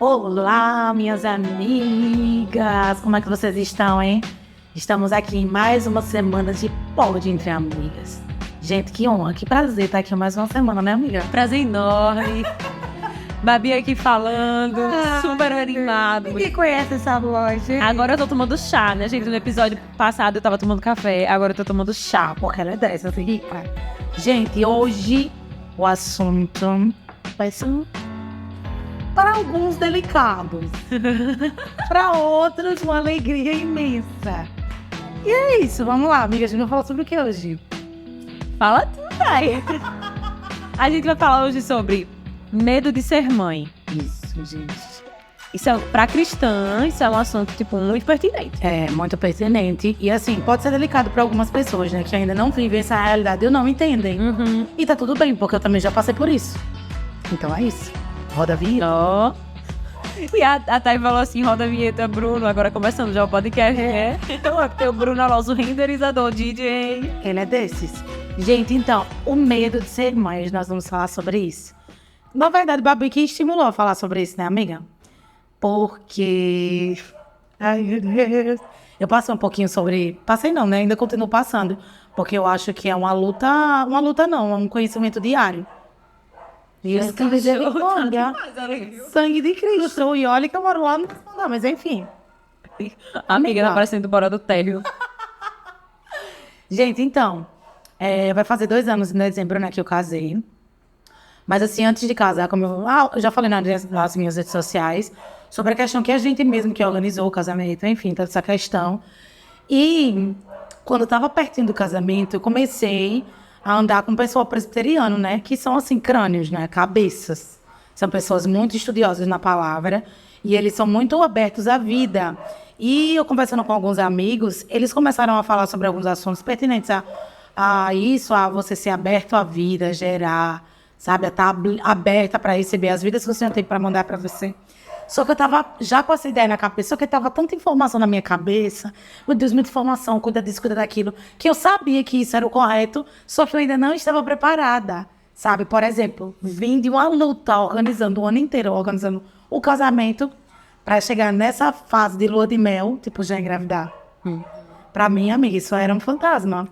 Olá, minhas amigas! Como é que vocês estão, hein? Estamos aqui em mais uma semana de Pode Entre Amigas. Gente, que honra, que prazer estar aqui mais uma semana, né, amiga? Prazer enorme. Babi aqui falando, super animado. Ninguém conhece essa voz, gente. Agora eu tô tomando chá, né, gente? No episódio passado eu tava tomando café, agora eu tô tomando chá. Porque ela é dessa, assim, rica. Gente, hoje o assunto vai ser para alguns delicados, para outros uma alegria imensa. E é isso, vamos lá, amiga. A gente vai falar sobre o que hoje? Fala tudo aí. A gente vai falar hoje sobre medo de ser mãe. Isso, gente. Isso é, pra cristã, isso é um assunto, tipo, muito pertinente. É, muito pertinente. E assim, pode ser delicado para algumas pessoas, né? Que ainda não vivem essa realidade ou não entendem. E tá tudo bem, porque eu também já passei por isso. Então é isso. Roda a vinheta. Ó. E a Thay falou assim, roda a vinheta, Bruno, agora começando já o podcast, né? Então, tem o Bruno Alonso, renderizador, DJ. Ele é desses. Gente, então, o medo de ser mãe, nós vamos falar sobre isso. Na verdade, Babi que estimulou a falar sobre isso, né, amiga? Porque... Ai, meu Deus. Eu passei um pouquinho sobre... Passei não, né? Ainda continuo passando. Porque eu acho que é uma luta... Uma luta não, é um conhecimento diário. Isso que misericórdia. Sangue de Cristo. E olha que eu moro lá no... Não, mas enfim. Amiga, tá parecendo Bora do Térreo. Gente, então... vai fazer 2 anos em dezembro, né, que eu casei. Mas assim, antes de casar, como eu já falei nas minhas redes sociais, sobre a questão que a gente mesmo que organizou o casamento, enfim, toda essa questão. E quando eu tava pertinho do casamento, eu comecei a andar com o pessoal presbiteriano, né? Que são assim, crânios, né? Cabeças. São pessoas muito estudiosas na palavra e eles são muito abertos à vida. E eu conversando com alguns amigos, eles começaram a falar sobre alguns assuntos pertinentes a isso, a você ser aberto à vida, gerar, sabe? A estar aberta para receber as vidas que o Senhor tem para mandar para você. Só que eu tava já com essa ideia na cabeça, só que tava tanta informação na minha cabeça, meu Deus, muita informação, cuida disso, cuida daquilo, que eu sabia que isso era o correto, só que eu ainda não estava preparada, sabe? Por exemplo, vim de uma luta organizando o ano inteiro, organizando o casamento, para chegar nessa fase de lua de mel, tipo, já engravidar. Pra mim, amiga, isso era um fantasma.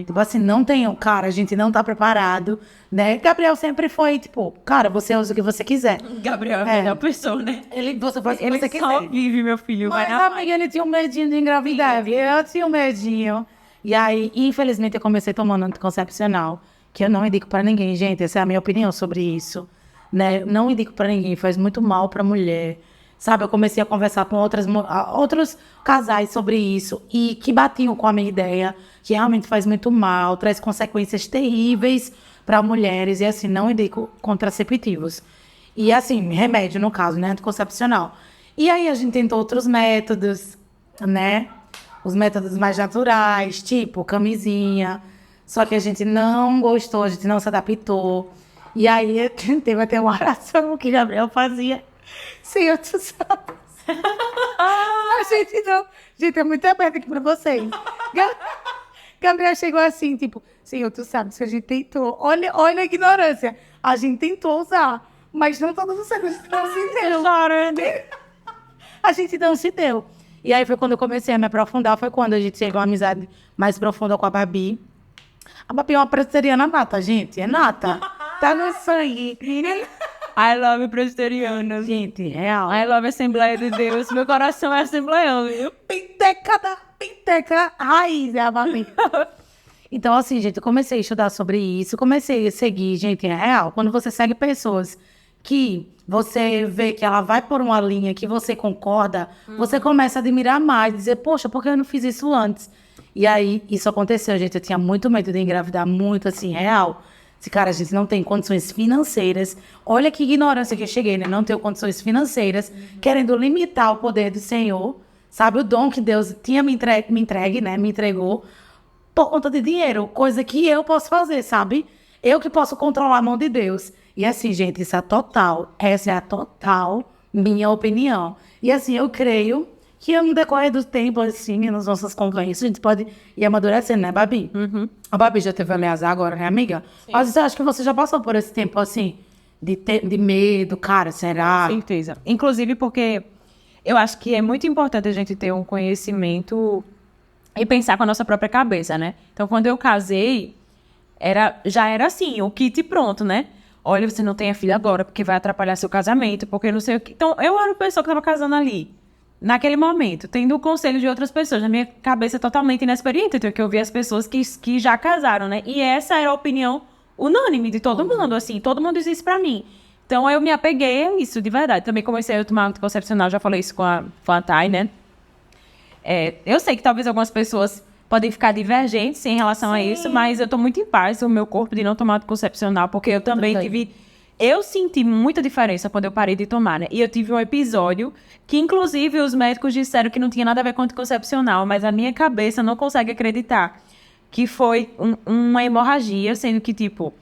Tipo assim, não tem, cara, a gente não tá preparado, né? Gabriel sempre foi, tipo, cara, você usa o que você quiser. Gabriel é a melhor pessoa, né? Você faz o que Ele você só quiser. vive, meu filho. Mas, Vai na amiga, ele tinha um medinho de engravidar, viu? Eu tinha um medinho. E aí, infelizmente, eu comecei tomando anticoncepcional, que eu não indico pra ninguém, gente. Essa é a minha opinião sobre isso, né? Não indico pra ninguém, faz muito mal pra mulher. Sabe, eu comecei a conversar com outros casais sobre isso e que batiam com a minha ideia, que realmente faz muito mal, traz consequências terríveis para mulheres e, assim, não indico contraceptivos. E, assim, remédio, no caso, né, anticoncepcional. E aí a gente tentou outros métodos, né, os métodos mais naturais, tipo camisinha, só que a gente não gostou, a gente não se adaptou. E aí teve até uma oração que Gabriel fazia. Senhor, tu sabe. A gente não. Gente, é muito aberto aqui pra vocês. Gabriel chegou assim, tipo, Senhor, tu sabe que a gente tentou. Olha a ignorância. A gente tentou usar, mas não tá dando certo. A gente não se deu. A gente não se deu. E aí foi quando eu comecei a me aprofundar, foi quando a gente chegou a uma amizade mais profunda com a Babi. A Babi é uma presbiteriana nata, gente. É nata. Tá no sangue. I love presbiterianos. Gente, real. I love Assembleia de Deus. Meu coração é assembleiano, viu? Penteca raiz, é a Babi. Então, assim, gente, eu comecei a estudar sobre isso, comecei a seguir, gente, é real. Quando você segue pessoas que você vê que ela vai por uma linha que você concorda, você começa a admirar mais, dizer, poxa, por que eu não fiz isso antes? E aí, isso aconteceu, gente. Eu tinha muito medo de engravidar, muito, assim, real. Esse cara, a gente não tem condições financeiras. Olha que ignorância que eu cheguei, né? Não tenho condições financeiras, querendo limitar o poder do Senhor, sabe? O dom que Deus tinha me entregue, né? Me entregou por conta de dinheiro, coisa que eu posso fazer, sabe? Eu que posso controlar a mão de Deus. E assim, gente, isso é total. Essa é a total minha opinião. E assim, eu creio que no decorrer do tempo, assim, nas nossas concorrências, a gente pode ir amadurecendo, né, Babi? A Babi já teve ameaça agora, né, amiga? Sim. Mas eu acho que você já passou por esse tempo, assim, de medo, cara, será? Com certeza. Inclusive porque eu acho que é muito importante a gente ter um conhecimento e pensar com a nossa própria cabeça, né? Então, quando eu casei, já era assim, o kit pronto, né? Olha, você não tem a filha agora, porque vai atrapalhar seu casamento, porque não sei o que. Então, eu era a pessoa que estava casando ali, naquele momento, tendo o conselho de outras pessoas, na minha cabeça totalmente inexperiente, então, que eu vi as pessoas que já casaram, né? E essa era a opinião unânime de todo mundo, assim, todo mundo disse isso pra mim. Então, eu me apeguei a isso, de verdade. Também comecei a tomar anticoncepcional, já falei isso com a Thay, né? Eu sei que talvez algumas pessoas podem ficar divergentes em relação a isso, mas eu tô muito em paz com o meu corpo de não tomar anticoncepcional, porque eu também tive... Eu senti muita diferença quando eu parei de tomar, né? E eu tive um episódio que, inclusive, os médicos disseram que não tinha nada a ver com anticoncepcional, mas a minha cabeça não consegue acreditar que foi uma hemorragia, sendo que, tipo...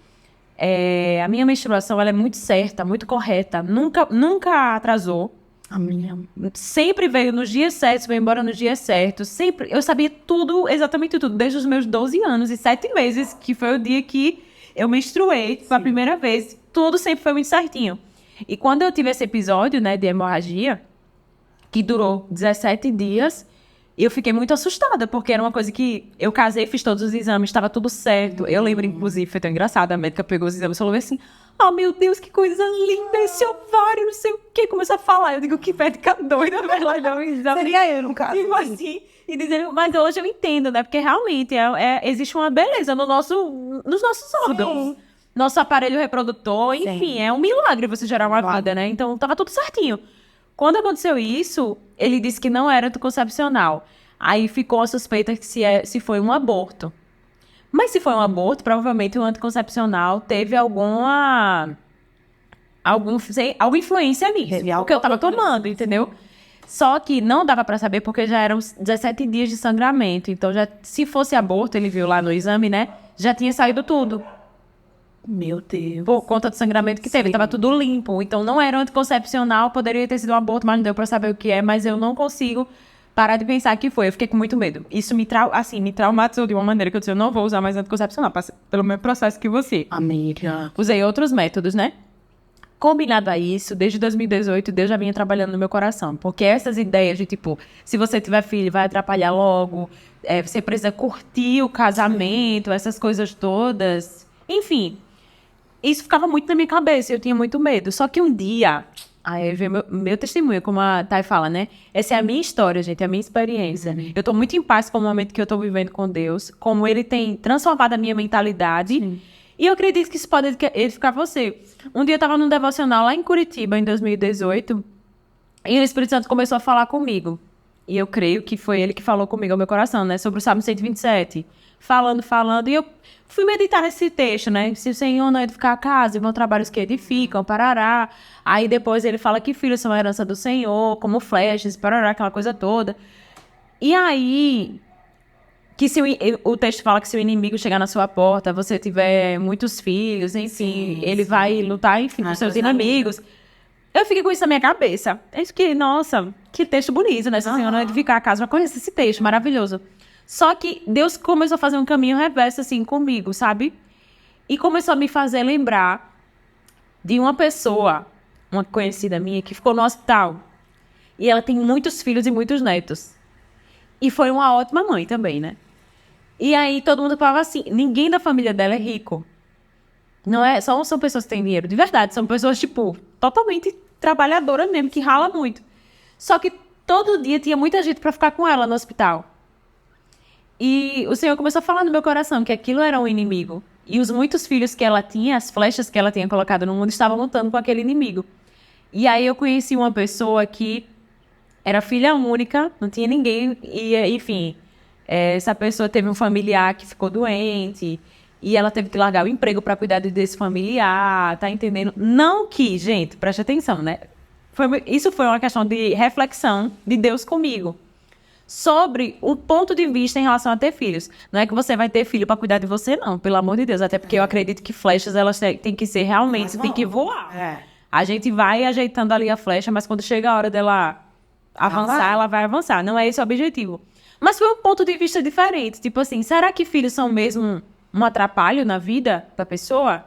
a minha menstruação, ela é muito certa, muito correta, nunca atrasou. A minha... Sempre veio nos dias certos, veio embora nos dias certos. Sempre, eu sabia tudo, exatamente tudo, desde os meus 12 anos e 7 meses, que foi o dia que eu menstruei pela primeira vez. Tudo sempre foi muito certinho. E quando eu tive esse episódio, né, de hemorragia, que durou 17 dias, eu fiquei muito assustada, porque era uma coisa que eu casei, fiz todos os exames, estava tudo certo. Eu lembro, inclusive, foi tão engraçado, a médica pegou os exames e falou assim: oh, meu Deus, que coisa linda esse ovário, não sei o quê. Começou a falar, eu digo, que médica doida, velho. Seria eu, no caso. Tipo assim, e dizendo, mas hoje eu entendo, né, porque realmente existe uma beleza nos nossos órgãos. Nosso aparelho reprodutor, enfim, é um milagre você gerar uma vida, né? Então, tava tudo certinho. Quando aconteceu isso, ele disse que não era anticoncepcional. Aí ficou a suspeita que se foi um aborto. Mas se foi um aborto, provavelmente o anticoncepcional teve alguma influência nisso. Porque eu tava tomando, entendeu? Só que não dava pra saber porque já eram 17 dias de sangramento. Então, se fosse aborto, ele viu lá no exame, né? Já tinha saído tudo. Meu Deus. Por conta do sangramento que teve, tava tudo limpo. Então não era anticoncepcional, poderia ter sido um aborto, mas não deu pra saber o que é. Mas eu não consigo parar de pensar que foi. Eu fiquei com muito medo. Isso me traumatizou de uma maneira que eu disse, eu não vou usar mais anticoncepcional, pelo mesmo processo que você. Amiga. Usei outros métodos, né? Combinado a isso, desde 2018, Deus já vinha trabalhando no meu coração. Porque essas ideias de, tipo, se você tiver filho, vai atrapalhar logo, você precisa curtir o casamento, essas coisas todas. Enfim, isso ficava muito na minha cabeça, eu tinha muito medo. Só que um dia, aí veio meu testemunho, como a Thay fala, né? Essa é a minha história, gente, é a minha experiência. Eu tô muito em paz com o momento que eu tô vivendo com Deus, como Ele tem transformado a minha mentalidade. Sim. E eu acredito que isso pode edificar você. Um dia eu tava num devocional lá em Curitiba, em 2018, e o Espírito Santo começou a falar comigo. E eu creio que foi Ele que falou comigo ao meu coração, né? Sobre o Salmo 127. Falando, e eu fui meditar nesse texto, né? Se o Senhor não edificar a casa, vão trabalhos que edificam, parará. Aí depois ele fala que filhos são a herança do Senhor, como flechas, parará, aquela coisa toda. E aí, que o texto fala que se o inimigo chegar na sua porta, você tiver muitos filhos, enfim, ele vai lutar, enfim, com seus inimigos. Eu fiquei com isso na minha cabeça. É isso que, nossa, que texto bonito, né? Se o Senhor não edificar a casa, eu conheço esse texto, maravilhoso. Só que Deus começou a fazer um caminho reverso, assim, comigo, sabe? E começou a me fazer lembrar de uma pessoa, uma conhecida minha, que ficou no hospital. E ela tem muitos filhos e muitos netos. E foi uma ótima mãe também, né? E aí todo mundo falava assim, ninguém da família dela é rico. Não é, são pessoas que têm dinheiro, de verdade. São pessoas, tipo, totalmente trabalhadoras mesmo, que rala muito. Só que todo dia tinha muita gente pra ficar com ela no hospital. E o Senhor começou a falar no meu coração que aquilo era um inimigo. E os muitos filhos que ela tinha, as flechas que ela tinha colocado no mundo, estavam lutando com aquele inimigo. E aí eu conheci uma pessoa que era filha única, não tinha ninguém. E, enfim, essa pessoa teve um familiar que ficou doente. E ela teve que largar o emprego para cuidar desse familiar, tá entendendo? Não que, gente, preste atenção, né? Isso foi uma questão de reflexão de Deus comigo. Sobre o ponto de vista em relação a ter filhos. Não é que você vai ter filho para cuidar de você, não, pelo amor de Deus. Até porque eu acredito que flechas, elas têm que ser realmente, tem que voar. A gente vai ajeitando ali a flecha, mas quando chega a hora dela avançar, ela vai avançar. Não é esse o objetivo. Mas foi um ponto de vista diferente. Tipo assim, será que filhos são mesmo um atrapalho na vida da pessoa?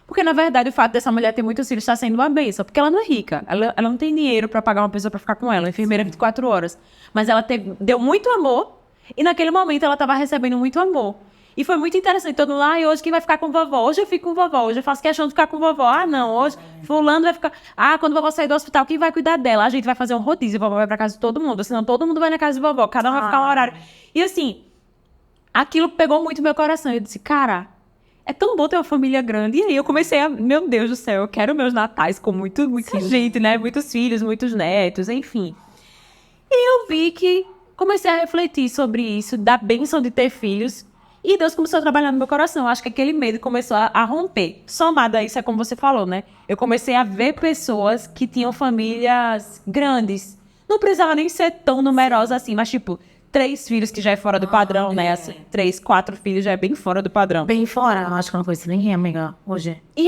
Porque, na verdade, o fato dessa mulher ter muitos filhos está sendo uma bênção. Porque ela não é rica. Ela não tem dinheiro para pagar uma pessoa para ficar com ela. Uma enfermeira 24 horas. Mas ela deu muito amor. E naquele momento ela estava recebendo muito amor. E foi muito interessante. Todo mundo lá, e hoje quem vai ficar com vovó? Hoje eu fico com vovó. Hoje eu faço questão de ficar com vovó. Ah, não. Hoje fulano vai ficar... Ah, quando vovó sair do hospital, quem vai cuidar dela? A gente vai fazer um rodízio. Vovó vai para casa de todo mundo. Senão todo mundo vai na casa de vovó. Cada um vai ficar um horário. E assim, aquilo pegou muito meu coração. Eu disse, cara... É tão bom ter uma família grande. E aí eu comecei a... Meu Deus do céu, eu quero meus natais com muita gente, né? Muitos filhos, muitos netos, enfim. E eu vi que... Comecei a refletir sobre isso, da bênção de ter filhos. E Deus começou a trabalhar no meu coração. Acho que aquele medo começou a romper. Somado a isso, é como você falou, né? Eu comecei a ver pessoas que tinham famílias grandes. Não precisava nem ser tão numerosa assim, mas tipo... 3 filhos, que já é fora do padrão, né? Assim, 3, 4 filhos já é bem fora do padrão. Bem fora, eu acho que não foi isso ninguém, amiga, hoje. E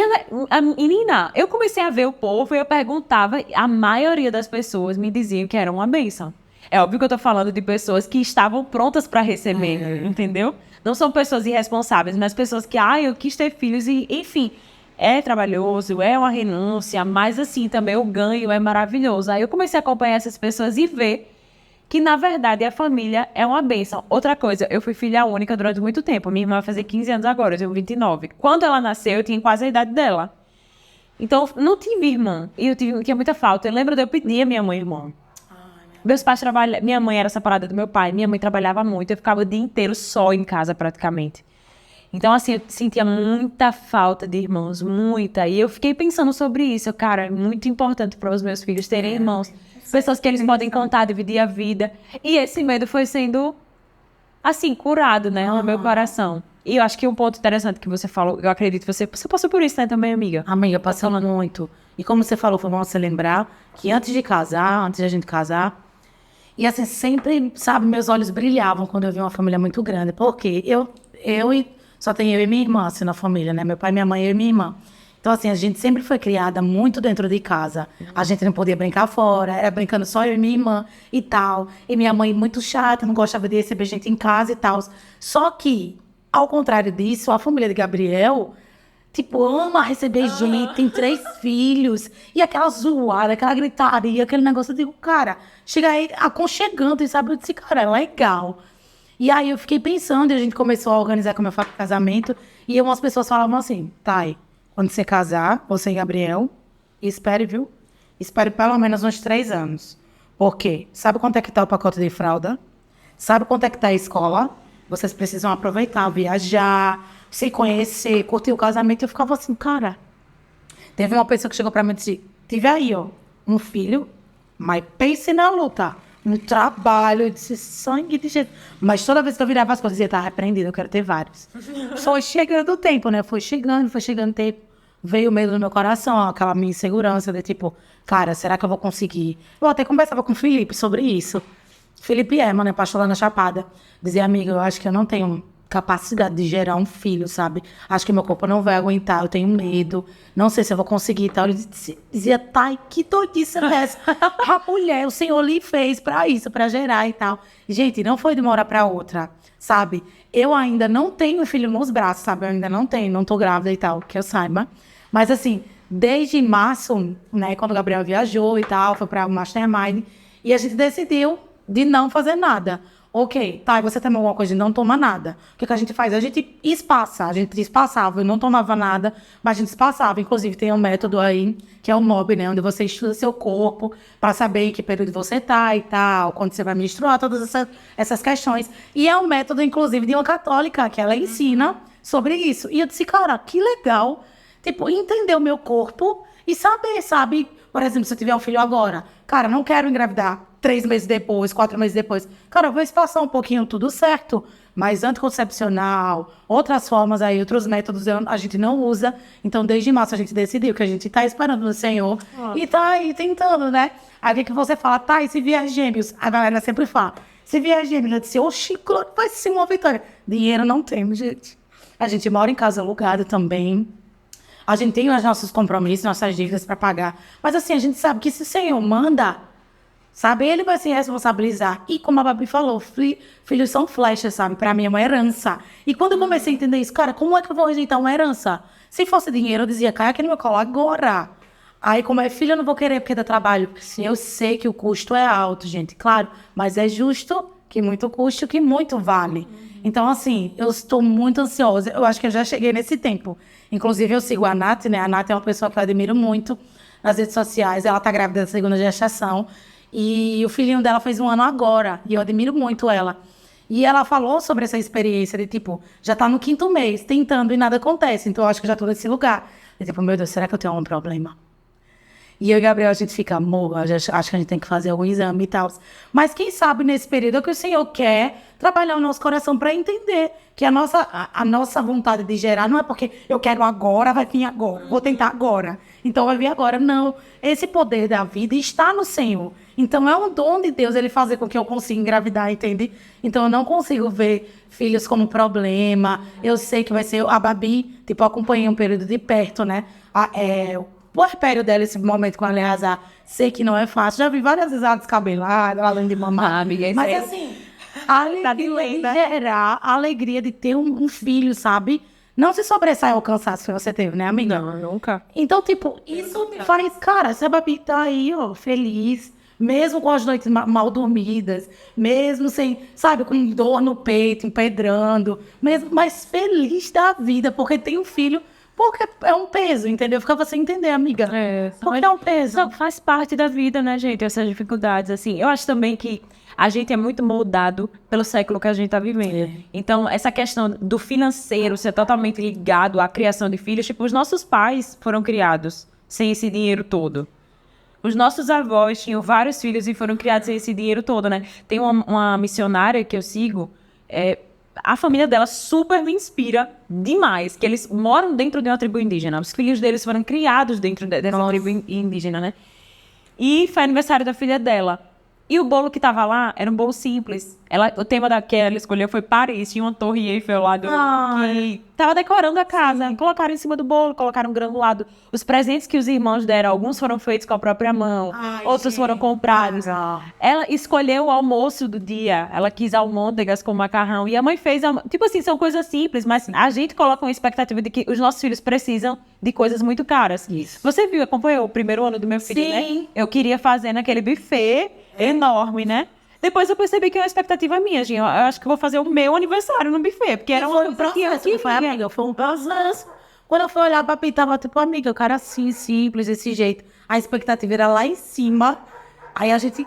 a menina, eu comecei a ver o povo e eu perguntava, a maioria das pessoas me diziam que era uma bênção. É óbvio que eu tô falando de pessoas que estavam prontas para receber, entendeu? Não são pessoas irresponsáveis, mas pessoas que, eu quis ter filhos e, enfim, é trabalhoso, é uma renúncia, mas assim, também o ganho é maravilhoso. Aí eu comecei a acompanhar essas pessoas e ver que, na verdade, a família é uma bênção. Outra coisa, eu fui filha única durante muito tempo. Minha irmã vai fazer 15 anos agora, eu tenho 29. Quando ela nasceu, eu tinha quase a idade dela. Então, não tive irmã. E eu tinha muita falta. Eu lembro de eu pedir a minha mãe irmã. Meus pais trabalhavam... Minha mãe era separada do meu pai. Minha mãe trabalhava muito. Eu ficava o dia inteiro só em casa, praticamente. Então, assim, eu sentia muita falta de irmãos. Muita. E eu fiquei pensando sobre isso. Cara, é muito importante para os meus filhos terem irmãos. Pessoas que eles podem contar, dividir a vida. E esse medo foi sendo, assim, curado, né, no meu coração. E eu acho que um ponto interessante que você falou, eu acredito que você passou por isso, né, também, amiga? Amiga, passando muito. E como você falou, foi bom você lembrar que antes de casar, antes de a gente casar, e assim, sempre, sabe, meus olhos brilhavam quando eu vi uma família muito grande. Porque só tenho eu e minha irmã, assim, na família, né? Meu pai, minha mãe, eu e minha irmã. Então, assim, a gente sempre foi criada muito dentro de casa. A gente não podia brincar fora, era brincando só eu e minha irmã e tal. E minha mãe muito chata, não gostava de receber gente em casa e tal. Só que, ao contrário disso, a família de Gabriel, tipo, ama receber gente, tem 3 filhos. E aquela zoada, aquela gritaria, aquele negócio, eu digo, cara, chega aí aconchegante, sabe? Eu disse, cara, é legal. E aí eu fiquei pensando, e a gente começou a organizar como eu faço casamento. E umas pessoas falavam assim, Thay, quando você casar, você e Gabriel, espere, viu? Espere pelo menos uns 3 anos. Por quê? Sabe quanto é que tá o pacote de fralda? Sabe quanto é que tá a escola? Vocês precisam aproveitar, viajar, se conhecer, curtir o casamento. Eu ficava assim, cara. Teve uma pessoa que chegou pra mim e disse, tive aí, ó, um filho, mas pense na luta. No trabalho, eu disse, sangue de jeito. Mas toda vez que eu virava as coisas, eu dizia, tá repreendido, eu quero ter vários. Foi chegando o tempo, né? Foi chegando o tempo. Veio o medo no meu coração, aquela minha insegurança de tipo, cara, será que eu vou conseguir? Eu até conversava com o Felipe sobre isso. Felipe mano, é pastor lá na Chapada. Dizia, amiga, eu acho que eu não tenho capacidade de gerar um filho, sabe? Acho que meu corpo não vai aguentar, eu tenho medo, não sei se eu vou conseguir e tal. Ele dizia, Thay, que doidice é essa? A mulher, o Senhor lhe fez pra isso, pra gerar e tal. Gente, não foi de uma hora pra outra, sabe? Eu ainda não tenho filho nos braços, sabe? Eu ainda não tenho, não tô grávida e tal, que eu saiba. Mas assim, desde março, né, quando o Gabriel viajou e tal, foi pra Mastermind, e a gente decidiu de não fazer nada. Ok, tá, você tem alguma coisa de não toma nada. O que a gente faz? A gente espaçava, eu não tomava nada, mas a gente espaçava. Inclusive, tem um método aí, que é o MOB, né? Onde você estuda seu corpo para saber em que período você tá e tal, quando você vai menstruar, todas essas questões. E é um método, inclusive, de uma católica, que ela ensina sobre isso. E eu disse, cara, que legal, tipo, entender o meu corpo e saber, sabe? Por exemplo, se eu tiver um filho agora, cara, não quero engravidar 3 meses depois, 4 meses depois. Cara, vou espaçar um pouquinho tudo certo, mas anticoncepcional, outras formas aí, outros métodos a gente não usa. Então, desde março a gente decidiu que a gente tá esperando no Senhor e tá aí tentando, né? Aí o que você fala, tá, e se vier gêmeos? A galera sempre fala, se vier gêmeos, eu disse, oxi, vai ser uma vitória. Dinheiro não temos, gente. A gente mora em casa alugada também. A gente tem os nossos compromissos, nossas dívidas para pagar. Mas assim, a gente sabe que se o Senhor manda, Sabe? Ele vai se responsabilizar. E como a Babi falou, filhos são flechas, sabe? Pra mim é uma herança. E quando eu comecei a entender isso, cara, como é que eu vou rejeitar uma herança? Se fosse dinheiro, eu dizia, cai aqui no meu colo agora. Aí, como é filho, eu não vou querer porque dá trabalho. Eu sei que o custo é alto, gente, claro. Mas é justo que muito custa, que muito vale. Então, assim, eu estou muito ansiosa. Eu acho que eu já cheguei nesse tempo. Inclusive, eu sigo a Nath, né? A Nath é uma pessoa que eu admiro muito nas redes sociais. Ela tá grávida da segunda gestação. E o filhinho dela fez 1 ano agora. E eu admiro muito ela. E ela falou sobre essa experiência de, tipo, já tá no 5º mês, tentando e nada acontece. Então, eu acho que eu já tô nesse lugar. E, tipo, meu Deus, será que eu tenho algum problema? E eu e Gabriel, a gente fica, amor, acho que a gente tem que fazer algum exame e tal. Mas quem sabe nesse período é que o Senhor quer trabalhar o nosso coração para entender que a nossa vontade de gerar não é porque eu quero agora, vai vir agora, vou tentar agora. Então vai vir agora. Não, esse poder da vida está no Senhor. Então é um dom de Deus ele fazer com que eu consiga engravidar, entende? Então eu não consigo ver filhos como problema. Eu sei que vai ser a Babi, tipo, eu acompanhei um período de perto, né? O puerpério dela, esse momento com a Eleazar, sei que não é fácil. Já vi várias vezes ela descabelada, além de mamar. Amiga, mas assim, a alegria de gerar, a alegria de ter um filho, sabe? Não se sobressai ao cansaço que você teve, né, amiga? Não, nunca. Então, tipo, isso me faz, cara, se a Babi tá aí, ó, feliz, mesmo com as noites mal dormidas, mesmo sem, sabe, com dor no peito, empedrando, mesmo, mas feliz da vida, porque tem um filho. Porque é um peso, entendeu? Ficava sem entender, amiga. Porque é um peso. Faz parte da vida, né, gente? Essas dificuldades, assim. Eu acho também que a gente é muito moldado pelo século que a gente tá vivendo. Então, essa questão do financeiro ser totalmente ligado à criação de filhos, tipo, os nossos pais foram criados sem esse dinheiro todo. Os nossos avós tinham vários filhos e foram criados sem esse dinheiro todo, né? Tem uma missionária que eu sigo, a família dela super me inspira demais, que eles moram dentro de uma tribo indígena. Os filhos deles foram criados dentro dessa tribo indígena, né? E foi aniversário da filha dela. E o bolo que tava lá era um bolo simples. O tema que ela escolheu foi Paris. Tinha uma torre Eiffel lá que tava decorando a casa. Colocaram em cima do bolo, colocaram granulado. Os presentes que os irmãos deram, alguns foram feitos com a própria mão, outros foram comprados. Ela escolheu o almoço do dia. Ela quis almôndegas com macarrão. E a mãe fez... Tipo assim, são coisas simples, mas a gente coloca uma expectativa de que os nossos filhos precisam de coisas muito caras. Isso. Você acompanhou o primeiro ano do meu filho, Sim. né? Eu queria fazer naquele buffet enorme, né? Depois eu percebi que é uma expectativa minha, gente. Eu acho que eu vou fazer o meu aniversário no buffet, porque era um processo, foi um processo. Quando eu fui olhar pra Pi, tava tipo, amiga, o cara assim, simples, desse jeito. A expectativa era lá em cima. Aí a gente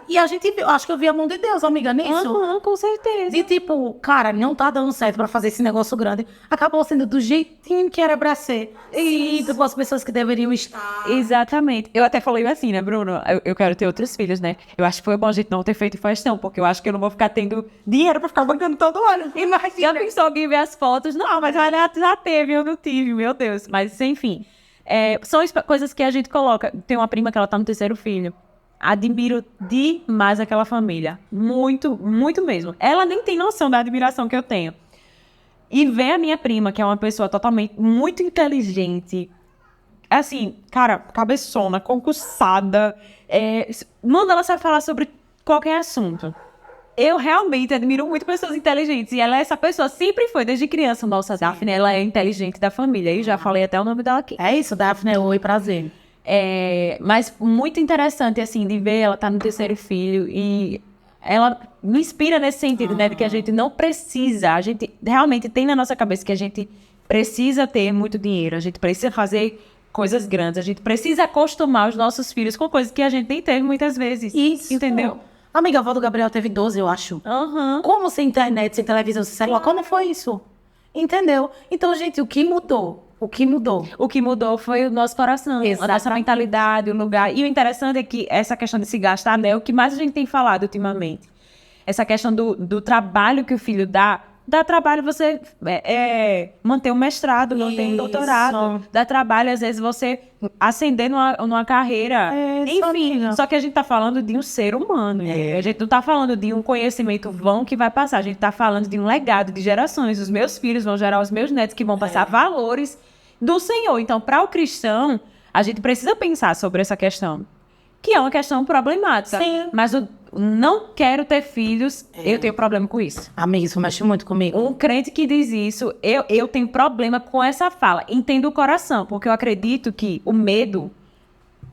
viu, acho que eu vi a mão de Deus, amiga, nisso. Com certeza. De tipo, cara, não tá dando certo pra fazer esse negócio grande. Acabou sendo do jeitinho que era pra ser. E com as pessoas que deveriam estar. Exatamente. Eu até falei assim, né, Bruno? Eu quero ter outros filhos, né? Eu acho que foi bom a gente não ter feito festão, porque eu acho que eu não vou ficar tendo dinheiro pra ficar bancando todo ano. Imagina. Já pensou alguém ver as fotos? Não, mas já teve, eu não tive, meu Deus. Mas, enfim. São coisas que a gente coloca. Tem uma prima que ela tá no 3º filho. Admiro demais aquela família. Muito, muito mesmo. Ela nem tem noção da admiração que eu tenho. E ver a minha prima, que é uma pessoa totalmente muito inteligente. Assim, cara, cabeçona, concursada. Manda ela sabe falar sobre qualquer assunto. Eu realmente admiro muito pessoas inteligentes. E ela é essa pessoa, sempre foi, desde criança. Nossa, Daphne, ela é inteligente da família. E já falei até o nome dela aqui. É isso, Daphne, oi, prazer. Mas muito interessante, assim, de ver ela tá no 3º filho e ela me inspira nesse sentido, né, de que a gente não precisa, a gente realmente tem na nossa cabeça que a gente precisa ter muito dinheiro, a gente precisa fazer coisas grandes, a gente precisa acostumar os nossos filhos com coisas que a gente nem teve muitas vezes. Isso. Entendeu? Amiga, a avó do Gabriel teve 12, eu acho. Como sem internet, sem televisão, sem celular? Como foi isso? Entendeu? Então, gente, o que mudou? O que mudou? O que mudou foi o nosso coração, a nossa mentalidade, o lugar. E o interessante é que essa questão de se gastar, né, é o que mais a gente tem falado ultimamente. Essa questão do trabalho que o filho dá trabalho você manter um mestrado, manter um doutorado. Dá trabalho, às vezes, você ascender numa carreira. Enfim, só que a gente tá falando de um ser humano. A gente não tá falando de um conhecimento vão que vai passar. A gente tá falando de um legado de gerações. Os meus filhos vão gerar os meus netos que vão passar valores do Senhor. Então, para o cristão, a gente precisa pensar sobre essa questão. Que é uma questão problemática. Sim. Mas não quero ter filhos, eu tenho problema com isso. Amiga, isso mexe muito comigo. Um crente que diz isso, eu tenho problema com essa fala. Entendo o coração, porque eu acredito que o medo,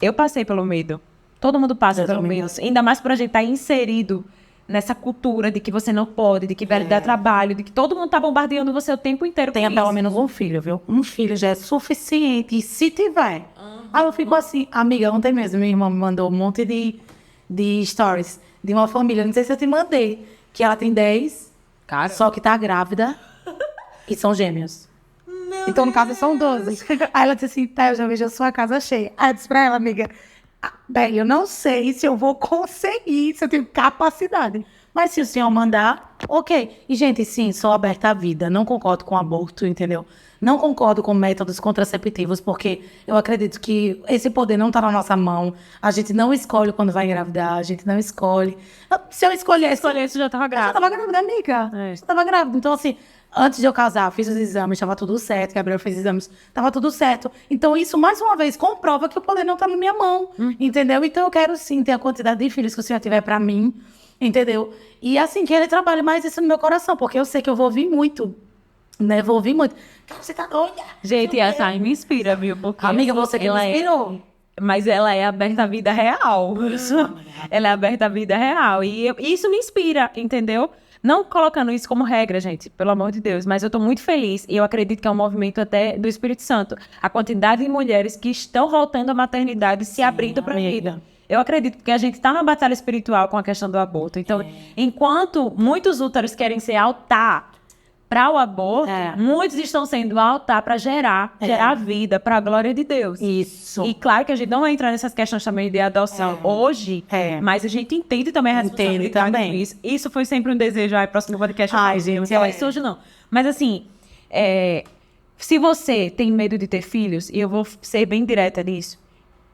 eu passei pelo medo. Todo mundo passa pelo medo. Ainda mais por a gente estar inserido nessa cultura de que você não pode, de que vai dar trabalho, de que todo mundo tá bombardeando você o tempo inteiro. Tenha pelo menos um filho, viu? Um filho já é suficiente. E se tiver. Aí eu fico assim, amiga, ontem mesmo, minha irmã me mandou um monte de stories de uma família, não sei se eu te mandei, que ela tem 10, Cara. só que tá grávida e são gêmeos. Então, no caso, são 12. Aí ela disse assim, tá, eu já vejo a sua casa cheia. Aí eu disse pra ela, amiga, bem, eu não sei se eu vou conseguir, se eu tenho capacidade. Mas se o senhor mandar, ok. E, gente, sim, sou aberta à vida. Não concordo com aborto, entendeu? Não concordo com métodos contraceptivos, porque eu acredito que esse poder não está na nossa mão. A gente não escolhe quando vai engravidar, a gente não escolhe. Se eu escolhesse, Isso já tava eu já grávida. estava grávida, amiga. É. Eu tava grávida. Então, assim, antes de eu casar, fiz os exames, estava tudo certo. Gabriel fez exames, estava tudo certo. Então, isso, mais uma vez, comprova que o poder não está na minha mão, entendeu? Então, eu quero, sim, ter a quantidade de filhos que o senhor tiver para mim, entendeu? E, assim, que ele trabalhe mais isso no meu coração, porque eu sei que eu vou ouvir muito, né? Vou ouvir muito. Você tá doida? Gente, a Thay me inspira, viu? Porque Amiga, você que ela me inspirou. Mas ela é aberta à vida real. Ela é aberta à vida real. E isso me inspira, entendeu? Não colocando isso como regra, gente, pelo amor de Deus. Mas eu tô muito feliz e eu acredito que é um movimento até do Espírito Santo. A quantidade de mulheres que estão voltando à maternidade se abrindo para a vida. Eu acredito que a gente está numa batalha espiritual com a questão do aborto. Então, enquanto muitos úteros querem ser altar para o aborto, muitos estão sendo altar para gerar vida para a glória de Deus. Isso. E claro que a gente não vai entrar nessas questões também de adoção hoje, mas a gente entende também a responsabilidade também. disso. Isso foi sempre um desejo. Próximo podcast. Ai, eu gente, não vou falar isso hoje não. Mas assim, se você tem medo de ter filhos, e eu vou ser bem direta nisso,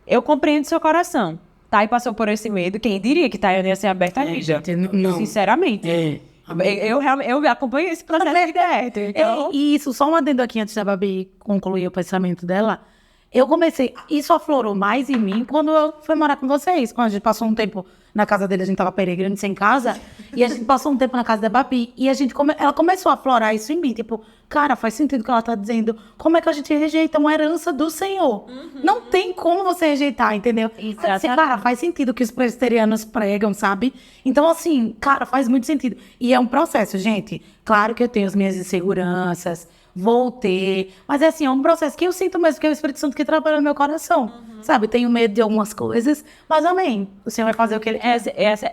eu compreendo seu coração. Thay passou por esse medo. Quem diria que Thay ia ser aberta à vida? Gente, não. Sinceramente. Eu acompanho esse processo direto. Então, E isso, só um adendo aqui antes da Babi concluir o pensamento dela. Eu comecei, isso aflorou mais em mim quando eu fui morar com vocês. Quando a gente passou um tempo na casa dele, a gente tava peregrino sem casa, e a gente passou um tempo na casa da Babi, e ela começou a aflorar isso em mim, tipo, cara, faz sentido o que ela tá dizendo. Como é que a gente rejeita uma herança do Senhor? Não tem como você rejeitar, entendeu? Cara, faz sentido o que os presbiterianos pregam, sabe? Então, assim, cara, faz muito sentido. E é um processo, gente. Claro que eu tenho as minhas inseguranças, vou ter, mas é assim, é um processo que eu sinto mesmo que é o Espírito Santo que trabalha no meu coração, sabe? Tenho medo de algumas coisas, mas amém. O Senhor vai fazer o que Ele quer.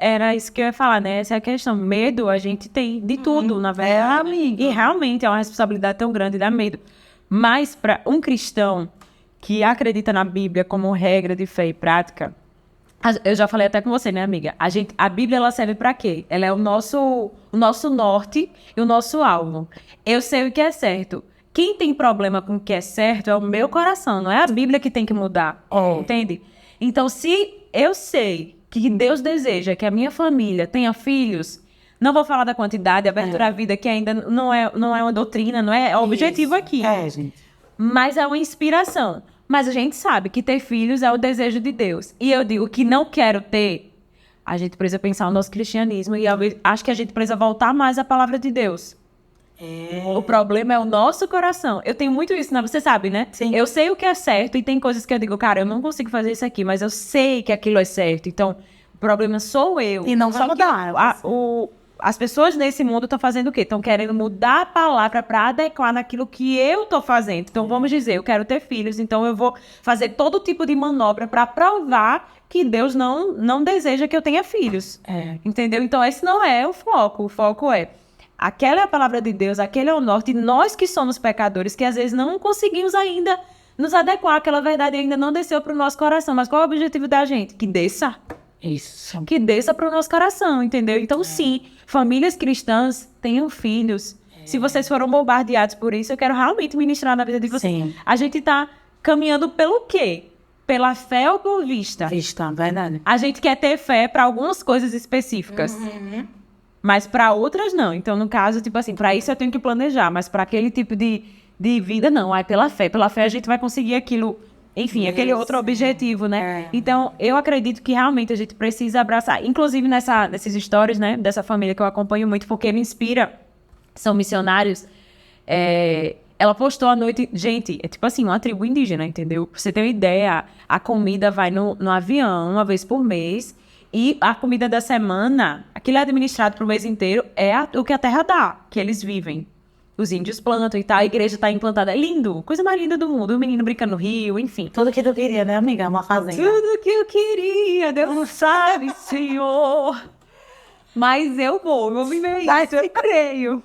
Era isso que eu ia falar, né? Essa é a questão. Medo a gente tem de tudo, na verdade. amiga. E realmente é uma responsabilidade tão grande, dá medo. Mas para um cristão que acredita na Bíblia como regra de fé e prática, eu já falei até com você, né, amiga? A Bíblia, ela serve para quê? Ela é o nosso norte e o nosso alvo. Eu sei o que é certo. Quem tem problema com o que é certo é o meu coração, não é a Bíblia que tem que mudar, entende? Então, se eu sei que Deus deseja que a minha família tenha filhos, não vou falar da quantidade, abertura à vida, que ainda não é uma doutrina, não é objetivo aqui. Gente. Mas é uma inspiração. Mas a gente sabe que ter filhos é o desejo de Deus. E eu digo que não quero ter, a gente precisa pensar no nosso cristianismo e acho que a gente precisa voltar mais à palavra de Deus. O problema é o nosso coração. Eu tenho muito isso, né? Você sabe, né? Sim. Eu sei o que é certo e tem coisas que eu digo, cara, eu não consigo fazer isso aqui, mas eu sei que aquilo é certo. Então, o problema sou eu. E não vai mudar. As pessoas nesse mundo estão fazendo o quê? Estão querendo mudar a palavra para adequar naquilo que eu estou fazendo. Então, vamos dizer, eu quero ter filhos, então eu vou fazer todo tipo de manobra para provar que Deus não deseja que eu tenha filhos. Entendeu? Então, esse não é o foco. O foco é, aquela é a palavra de Deus, aquele é o norte, e nós que somos pecadores, que às vezes não conseguimos ainda nos adequar, aquela verdade ainda não desceu para o nosso coração. Mas qual é o objetivo da gente? Que desça. Isso. Que desça para o nosso coração, entendeu? Então, sim, famílias cristãs tenham filhos. Se vocês foram bombardeados por isso, eu quero realmente ministrar na vida de vocês. Sim. A gente está caminhando pelo quê? Pela fé ou por vista? Vista, verdade. A gente quer ter fé para algumas coisas específicas, mas para outras não. Então, no caso, tipo assim, para isso eu tenho que planejar, mas para aquele tipo de vida, não. Pela fé a gente vai conseguir aquilo enfim, aquele outro objetivo, né? Então, eu acredito que realmente a gente precisa abraçar, inclusive nesses stories, né, dessa família que eu acompanho muito, porque me inspira, são missionários. Ela postou à noite, gente, é tipo assim, uma tribo indígena, entendeu? Pra você ter uma ideia, a comida vai no avião uma vez por mês, e a comida da semana, aquilo é administrado pro mês inteiro, o que a terra dá, que eles vivem. Os índios plantam e tal, a igreja tá implantada. É lindo, coisa mais linda do mundo. O menino brincando no rio, enfim. Tudo que tu queria, né, amiga? Uma fazenda. Tudo que eu queria, Deus não sabe, Senhor. Mas eu vou viver isso, eu creio.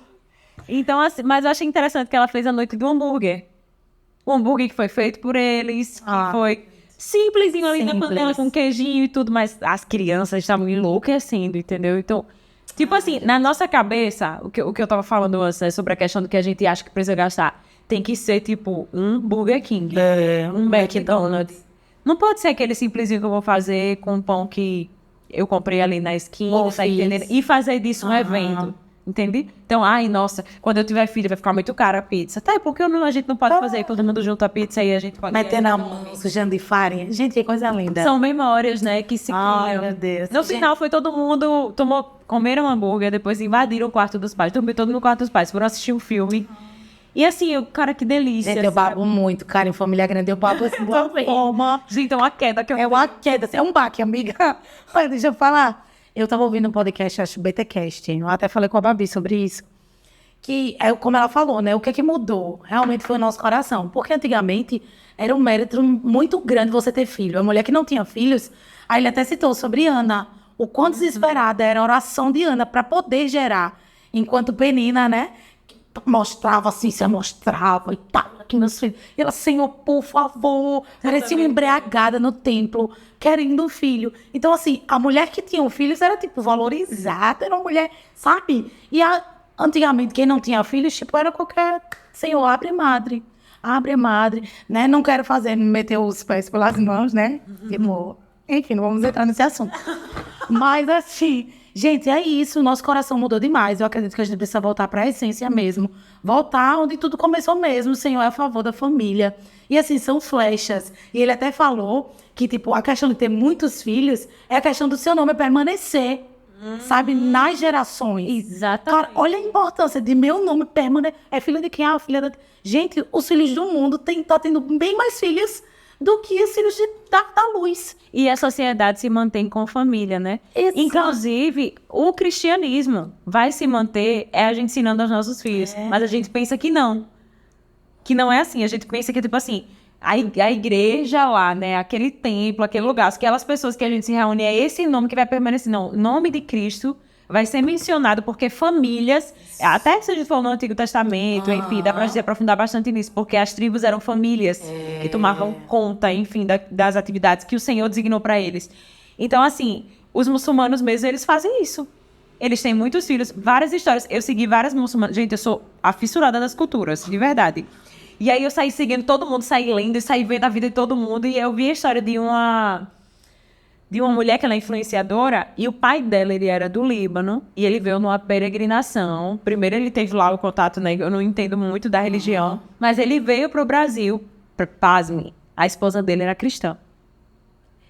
Então, assim, mas eu achei interessante que ela fez a noite do hambúrguer. O hambúrguer que foi feito por eles, que foi simplesinho ali na panela com queijinho e tudo, mas as crianças estavam enlouquecendo, entendeu? Então, tipo assim, na nossa cabeça, o que eu tava falando antes, né, sobre a questão do que a gente acha que precisa gastar, tem que ser tipo um Burger King, um McDonald's. Não pode ser aquele simplesinho que eu vou fazer com um pão que eu comprei ali na esquina, e fazer disso um evento. Entende? Então, ai, nossa, quando eu tiver filho vai ficar muito cara a pizza. Tá, porque a gente não pode fazer todo mundo junto a pizza e a gente pode... Meter na mão, sujando de farinha. Gente, que coisa linda. São memórias, né, que se criam. Ai, meu Deus. No final foi todo mundo, comeram hambúrguer, depois invadiram o quarto dos pais, dormiram todo no quarto dos pais, foram assistir um filme. E assim, cara, que delícia. Gente, eu babo muito, cara, em família grande, eu babo assim, Gente, é uma queda. É uma queda, é um baque, amiga. Mas deixa eu falar. Eu tava ouvindo um podcast, acho, BTcast, eu até falei com a Babi sobre isso, que, como ela falou, né, o que mudou realmente foi o nosso coração, porque antigamente era um mérito muito grande você ter filho. A mulher que não tinha filhos, aí ele até citou sobre Ana, o quão desesperada era a oração de Ana para poder gerar, enquanto Penina, né, mostrava assim, se mostrava e tal, aqui meus filhos. E ela, Senhor, por favor, parecia uma embriagada no templo, querendo um filho. Então, assim, a mulher que tinha filhos era, tipo, valorizada, era uma mulher, sabe? E antigamente, quem não tinha filhos, tipo, era qualquer, Senhor, abre madre, né? Não quero meter os pés pelas mãos, né? Tipo, enfim, não vamos entrar nesse assunto. Mas, assim... Gente, é isso, o nosso coração mudou demais. Eu acredito que a gente precisa voltar para a essência mesmo. Voltar onde tudo começou mesmo. O Senhor é a favor da família. E assim, são flechas. E ele até falou que, tipo, a questão de ter muitos filhos é a questão do seu nome permanecer. Sabe? Nas gerações. Exatamente. Cara, olha a importância de meu nome permanecer. É filha de quem? Filha da... Gente, os filhos do mundo tá tendo bem mais filhos do que os filhos da luz. E a sociedade se mantém com família, né? Exato. Inclusive, o cristianismo vai se manter, a gente ensinando aos nossos filhos. Mas a gente pensa que não. Que não é assim. A gente pensa que, tipo assim, a igreja lá, né? Aquele templo, aquele lugar, aquelas pessoas que a gente se reúne, é esse nome que vai permanecer. Não, o nome de Cristo vai ser mencionado porque famílias, até se a gente for no Antigo Testamento, enfim, dá pra se aprofundar bastante nisso, porque as tribos eram famílias que tomavam conta, enfim, das atividades que o Senhor designou para eles. Então, assim, os muçulmanos mesmo, eles fazem isso. Eles têm muitos filhos, várias histórias. Eu segui várias muçulmanas. Gente, eu sou a fissurada das culturas, de verdade. E aí eu saí seguindo todo mundo, saí lendo e saí vendo a vida de todo mundo, e eu vi a história de uma mulher que ela é influenciadora, e o pai dela, ele era do Líbano, e ele veio numa peregrinação. Primeiro ele teve lá o contato, né, eu não entendo muito da religião, mas ele veio pro Brasil, pasme, a esposa dele era cristã.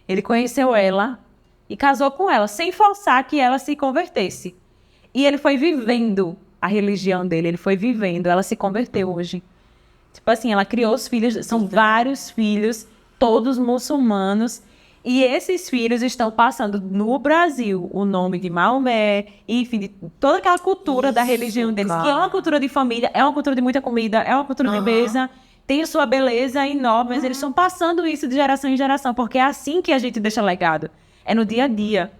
Ele conheceu ela e casou com ela, sem forçar que ela se convertesse. E ele foi vivendo a religião dele, ele foi vivendo, ela se converteu hoje. Tipo assim, ela criou os filhos, são vários filhos, todos muçulmanos. E esses filhos estão passando no Brasil o nome de Maomé, enfim, de toda aquela cultura da religião deles, que é uma cultura de família, é uma cultura de muita comida, é uma cultura de mesa, tem a sua beleza enorme, mas eles estão passando isso de geração em geração, porque é assim que a gente deixa legado. É no dia a dia.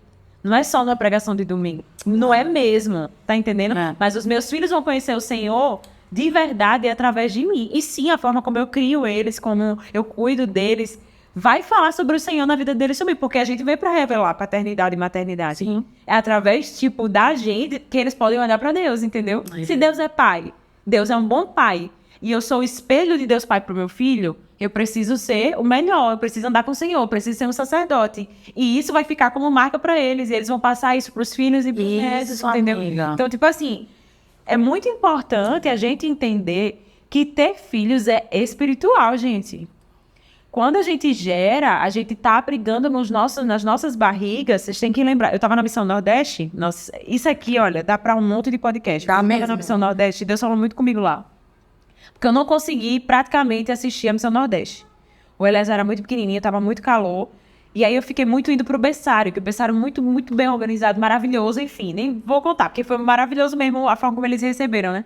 Não é só na pregação de domingo. Não é mesmo, tá entendendo? Mas os meus filhos vão conhecer o Senhor de verdade através de mim. E sim, a forma como eu crio eles, como eu cuido deles, vai falar sobre o Senhor na vida deles também, porque a gente veio para revelar paternidade e maternidade. Sim. É através, tipo, da gente que eles podem olhar para Deus, entendeu? Se Deus é pai, Deus é um bom pai, e eu sou o espelho de Deus Pai pro meu filho, eu preciso ser o melhor, eu preciso andar com o Senhor, eu preciso ser um sacerdote. E isso vai ficar como marca para eles, e eles vão passar isso pros filhos e pros netos, entendeu? Amiga. Então, tipo assim, é muito importante a gente entender que ter filhos é espiritual, gente. quando a gente gera, a gente tá abrigando nas nossas barrigas. Vocês têm que lembrar. Eu tava na Missão Nordeste. Nossa, isso aqui, olha, dá pra um monte de podcast. Dá Eu mesmo. tava na Missão Nordeste, Deus falou muito comigo lá. Porque eu não consegui praticamente assistir a Missão Nordeste. O Eliezer era muito pequenininho, tava muito calor. E aí eu fiquei muito indo pro berçário, que o berçário muito, muito bem organizado, maravilhoso, enfim. Nem vou contar, porque foi maravilhoso mesmo a forma como eles receberam, né?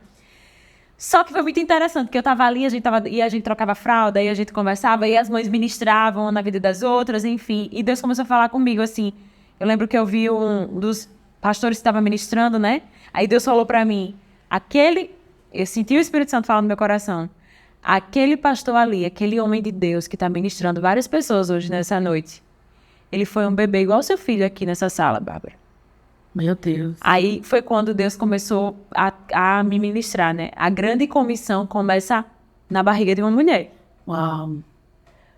Só que foi muito interessante, porque eu tava ali, a gente trocava fralda, e a gente conversava, e as mães ministravam na vida das outras, enfim. E Deus começou a falar comigo, assim. Eu lembro que eu vi um dos pastores que estava ministrando, né? Aí Deus falou pra mim, eu senti o Espírito Santo falando no meu coração, aquele pastor ali, aquele homem de Deus que tá ministrando várias pessoas hoje nessa noite, ele foi um bebê igual seu filho aqui nessa sala, Bárbara. Meu Deus. Aí foi quando Deus começou a me ministrar, né? A grande comissão começa na barriga de uma mulher. Uau.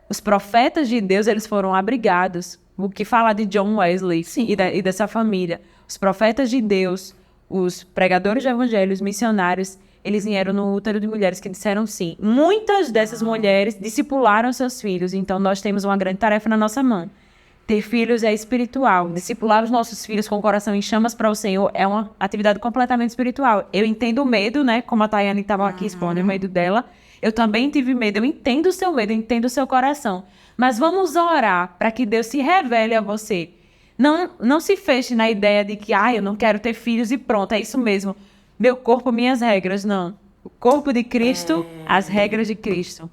Os profetas de Deus, eles foram abrigados. O que fala de John Wesley e dessa família. Os profetas de Deus, os pregadores de evangelhos, missionários, eles vieram no útero de mulheres que disseram sim. Muitas dessas mulheres discipularam seus filhos. Então, nós temos uma grande tarefa na nossa mão. Ter filhos é espiritual. Discipular os nossos filhos com o coração em chamas para o Senhor é uma atividade completamente espiritual. Eu entendo o medo, né? Como a Tayane estava aqui expondo o medo dela. Eu também tive medo. Eu entendo o seu medo, eu entendo o seu coração. Mas vamos orar para que Deus se revele a você. Não se feche na ideia de que, eu não quero ter filhos e pronto, é isso mesmo. Meu corpo, minhas regras. Não. O corpo de Cristo, as regras de Cristo.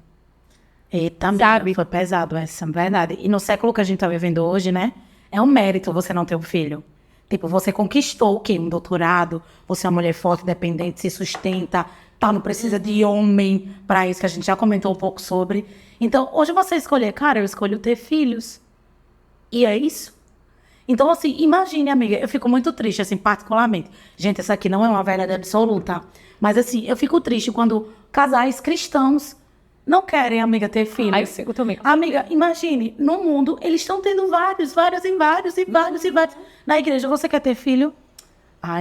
Eita, amiga, foi pesado essa, verdade. E no século que a gente tá vivendo hoje, né? É um mérito você não ter um filho. Tipo, você conquistou o quê? Um doutorado, você é uma mulher forte, independente, se sustenta, não precisa de homem pra isso, que a gente já comentou um pouco sobre. Então, hoje você escolher, cara, eu escolho ter filhos. E é isso. Então, assim, imagine, amiga, eu fico muito triste, assim, particularmente. Gente, essa aqui não é uma verdade absoluta. Mas, assim, eu fico triste quando casais cristãos não querem, amiga, ter filhos. Eu fico também. Amiga, imagine, no mundo, eles estão tendo vários. Na igreja, você quer ter filho?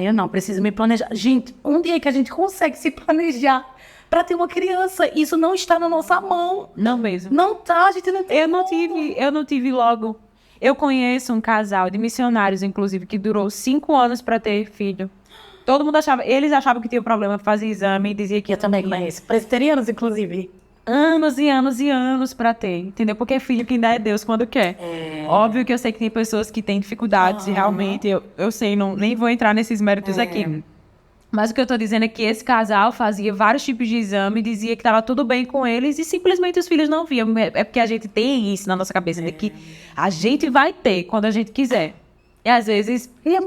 Eu não, preciso me planejar. Gente, um dia que a gente consegue se planejar para ter uma criança, isso não está na nossa mão. Não mesmo. Não tá, a gente não tem. Eu não tive logo. Eu conheço um casal de missionários, inclusive, que durou 5 anos para ter filho. Todo mundo eles achavam que tinha problema, fazia exame e dizia que... Eu também conheço. Presbiterianos, inclusive. Anos e anos e anos pra ter, entendeu? Porque filho quem dá é Deus quando quer. Óbvio que eu sei que tem pessoas que têm dificuldades e realmente, eu sei, nem vou entrar nesses méritos aqui. Mas o que eu tô dizendo é que esse casal fazia vários tipos de exame, dizia que tava tudo bem com eles e simplesmente os filhos não viam. É porque a gente tem isso na nossa cabeça, de que a gente vai ter quando a gente quiser. E às vezes, e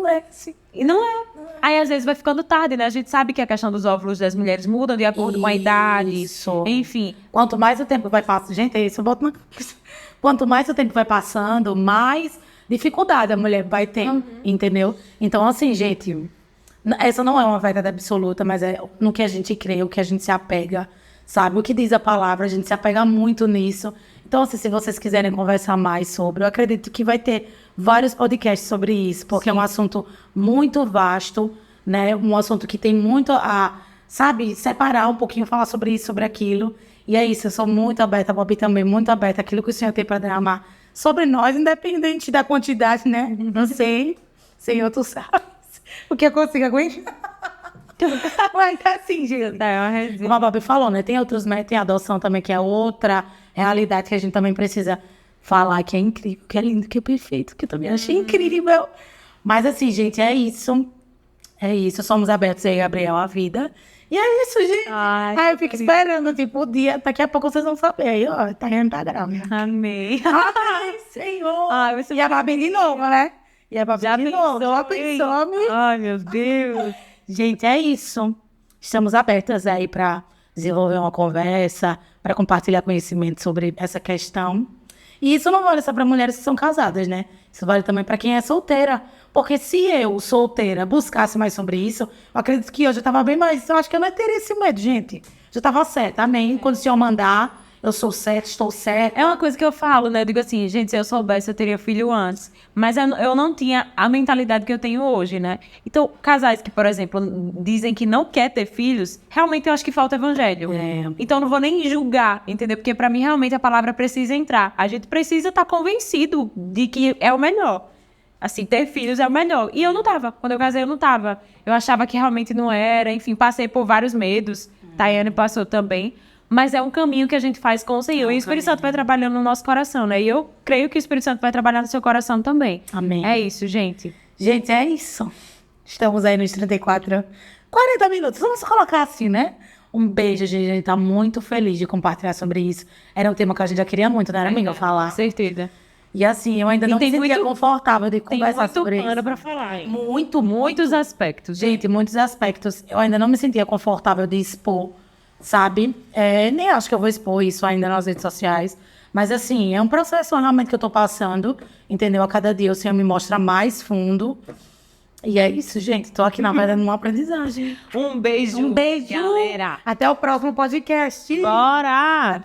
não é. Aí às vezes vai ficando tarde, né? A gente sabe que a questão dos óvulos das mulheres mudam de acordo com a idade. Isso. Enfim. Quanto mais o tempo vai passando... Gente, é isso, eu boto na cabeça. Quanto mais o tempo vai passando, mais dificuldade a mulher vai ter, entendeu? Então, assim, gente, essa não é uma verdade absoluta, mas é no que a gente crê, o que a gente se apega, sabe? O que diz a palavra, a gente se apega muito nisso. Então, assim, se vocês quiserem conversar mais sobre, eu acredito que vai ter vários podcasts sobre isso, porque é um assunto muito vasto, né? Um assunto que tem muito a, sabe, separar um pouquinho, falar sobre isso, sobre aquilo. E é isso, eu sou muito aberta, a Bobi também muito aberta, aquilo que o Senhor tem para derramar sobre nós, independente da quantidade, né? Não sei, Senhor, tu sabes o que eu consigo aguentar. Mas assim, gente, como a Bobi falou, né? Tem outros métodos, tem a adoção também, que é outra realidade que a gente também precisa falar, que é incrível, que é lindo, que é perfeito, que eu também achei incrível. Mas assim, gente, é isso. É isso, somos abertos aí, Gabriel, à vida. E é isso, gente. Eu fico esperando, tipo, o dia, daqui a pouco vocês vão saber. Aí, ó, tá grávida. Amei. Ai, Senhor. E a Babi de novo, né? E a Babi de novo. Já pensou, Ai, meu Deus. Gente, é isso. Estamos abertas aí para desenvolver uma conversa, para compartilhar conhecimento sobre essa questão. E isso não vale só para mulheres que são casadas, né? Isso vale também para quem é solteira. Porque se eu, solteira, buscasse mais sobre isso, eu acredito que hoje eu estava bem mais... Eu acho que eu não teria esse medo, gente. Já estava certa, amém. Quando o Senhor mandar, eu sou certa, estou certa. É uma coisa que eu falo, né? Eu digo assim, gente, se eu soubesse, eu teria filho antes. Mas eu não tinha a mentalidade que eu tenho hoje, né? Então, casais que, por exemplo, dizem que não quer ter filhos, realmente eu acho que falta evangelho. Então, eu não vou nem julgar, entendeu? Porque pra mim, realmente, a palavra precisa entrar. A gente precisa estar convencido de que é o melhor. Assim, ter filhos é o melhor. E eu não tava. Quando eu casei, eu não tava. Eu achava que realmente não era. Enfim, passei por vários medos. Tayane passou também. Mas é um caminho que a gente faz com o Senhor. E o Espírito Santo vai trabalhando no nosso coração, né? E eu creio que o Espírito Santo vai trabalhar no seu coração também. Amém. É isso, gente. Gente, é isso. Estamos aí nos 40 minutos. Vamos colocar assim, né? Um beijo, gente. A gente tá muito feliz de compartilhar sobre isso. Era um tema que a gente já queria muito, né, amiga? Falar. Com certeza. E assim, eu ainda não me sentia confortável de conversar sobre isso. Tem muito pano pra falar, hein? Muitos aspectos. Gente, muitos aspectos. Eu ainda não me sentia confortável de expor, sabe? Nem acho que eu vou expor isso ainda nas redes sociais. Mas assim, é um processo realmente que eu tô passando, entendeu? A cada dia o Senhor me mostra mais fundo. E é isso, gente. Tô aqui, na verdade, numa aprendizagem. Um beijo. Um beijo. Galera. Até o próximo podcast. Bora!